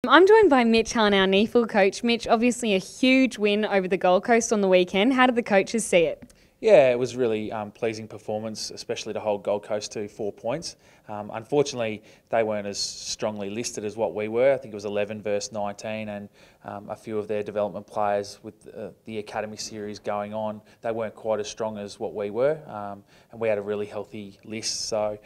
I'm joined by Mitch Hahn, our NEAFL coach. Mitch, obviously a huge win over the Gold Coast on the weekend. How did the coaches see it? Yeah, it was really pleasing performance, especially to hold Gold Coast to 4 points. Unfortunately, they weren't as strongly listed as what we were. I think it was 11 versus 19, and a few of their development players with the Academy Series going on, they weren't quite as strong as what we were, and we had a really healthy list. So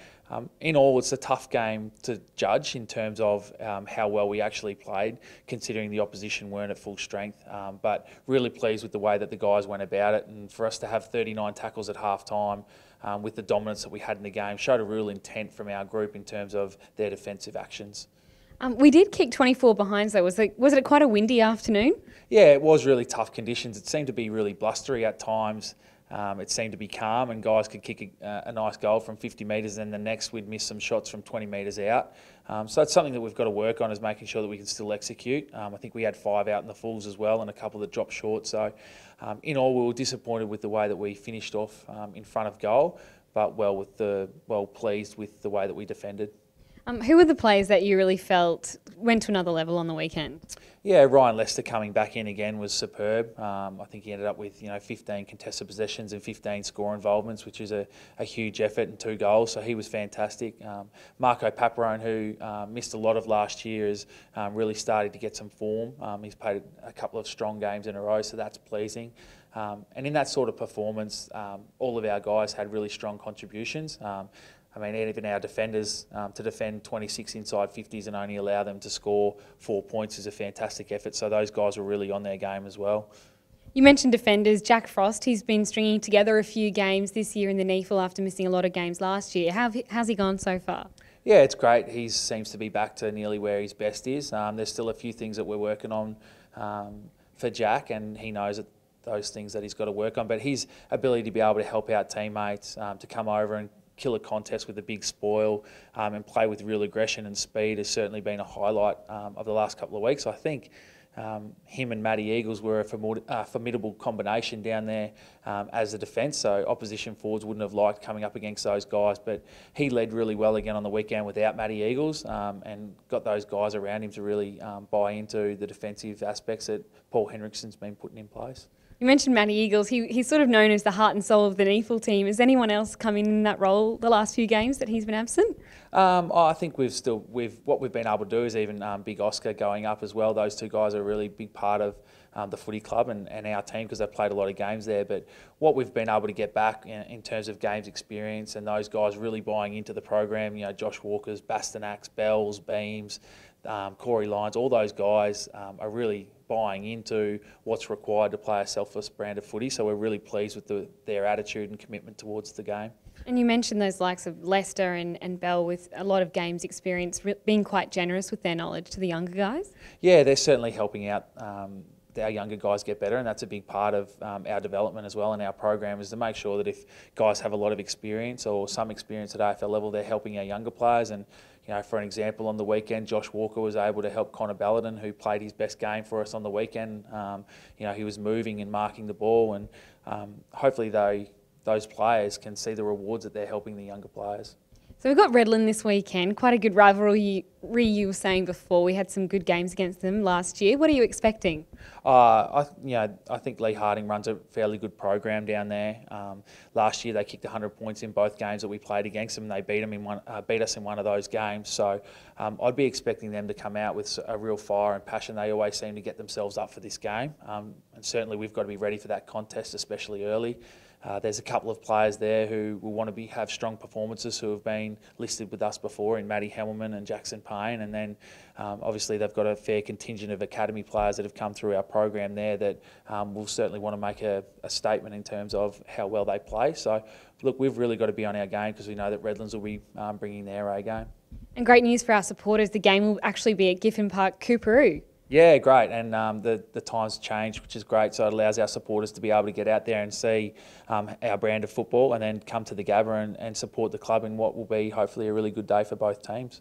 in all, it's a tough game to judge in terms of how well we actually played, considering the opposition weren't at full strength. But really pleased with the way that the guys went about it, and for us to have 39 tackles at half time with the dominance that we had in the game showed a real intent from our group in terms of their defensive actions. We did kick 24 behinds though. Was it quite a windy afternoon? Yeah, it was really tough conditions. It seemed to be really blustery at times. It seemed to be calm, and guys could kick a nice goal from 50 metres, and the next we'd miss some shots from 20 metres out. So it's something that we've got to work on, is making sure that we can still execute. I think we had 5 out in the fulls as well, and a couple that dropped short. So in all, we were disappointed with the way that we finished off in front of goal, but well pleased with the way that we defended. Who were the players that you really felt went to another level on the weekend? Yeah, Ryan Lester coming back in again was superb. I think he ended up with 15 contested possessions and 15 score involvements, which is a huge effort, and 2 goals. So he was fantastic. Marco Paparone, who missed a lot of last year, is really starting to get some form. He's played a couple of strong games in a row, so that's pleasing. And in that sort of performance, all of our guys had really strong contributions. I mean, even our defenders, to defend 26 inside 50s and only allow them to score 4 points is a fantastic effort. So those guys were really on their game as well. You mentioned defenders. Jack Frost, he's been stringing together a few games this year in the NEAFL after missing a lot of games last year. How's he gone so far? Yeah, it's great. He seems to be back to nearly where his best is. There's still a few things that we're working on for Jack, and he knows that those things that he's got to work on. But his ability to be able to help out teammates, to come over and kill a contest with a big spoil and play with real aggression and speed has certainly been a highlight of the last couple of weeks. I think him and Matty Eagles were a formidable combination down there as a defence, so opposition forwards wouldn't have liked coming up against those guys, but he led really well again on the weekend without Matty Eagles and got those guys around him to really buy into the defensive aspects that Paul Henriksen's been putting in place. You mentioned Matty Eagles. He's sort of known as the heart and soul of the NEAFL team. Has anyone else come in that role the last few games that he's been absent? I think what we've been able to do is even Big Oscar going up as well. Those 2 guys are a really big part of the footy club and our team, because they've played a lot of games there. But what we've been able to get back in terms of games experience, and those guys really buying into the program, Josh Walker's, Bastonaks, Bells, Beams, Corey Lyons, all those guys are really buying into what's required to play a selfless brand of footy. So we're really pleased with their attitude and commitment towards the game. And you mentioned those likes of Lester and Bell with a lot of games experience being quite generous with their knowledge to the younger guys. Yeah, they're certainly helping out our younger guys get better, and that's a big part of our development as well, and our program is to make sure that if guys have a lot of experience or some experience at AFL level, they're helping our younger players. And for an example, on the weekend, Josh Walker was able to help Connor Balladin, who played his best game for us on the weekend. He was moving and marking the ball, and hopefully those players can see the rewards that they're helping the younger players. So we've got Redland this weekend, quite a good rivalry. You were saying before, we had some good games against them last year. What are you expecting? I think Lee Harding runs a fairly good program down there. Last year they kicked 100 points in both games that we played against them, and they beat us in one of those games. So I'd be expecting them to come out with a real fire and passion. They always seem to get themselves up for this game, and certainly we've got to be ready for that contest, especially early. There's a couple of players there who will want to have strong performances, who have been listed with us before, in Matty Hemmelman and Jackson Payne, and then obviously they've got a fair contingent of academy players that have come through our program there that will certainly want to make a statement in terms of how well they play. So look, we've really got to be on our game, because we know that Redlands will be bringing their A game. And great news for our supporters, the game will actually be at Giffen Park, Coorparoo. Yeah, great, and the times changed, which is great, so it allows our supporters to be able to get out there and see our brand of football, and then come to the Gabba and support the club in what will be hopefully a really good day for both teams.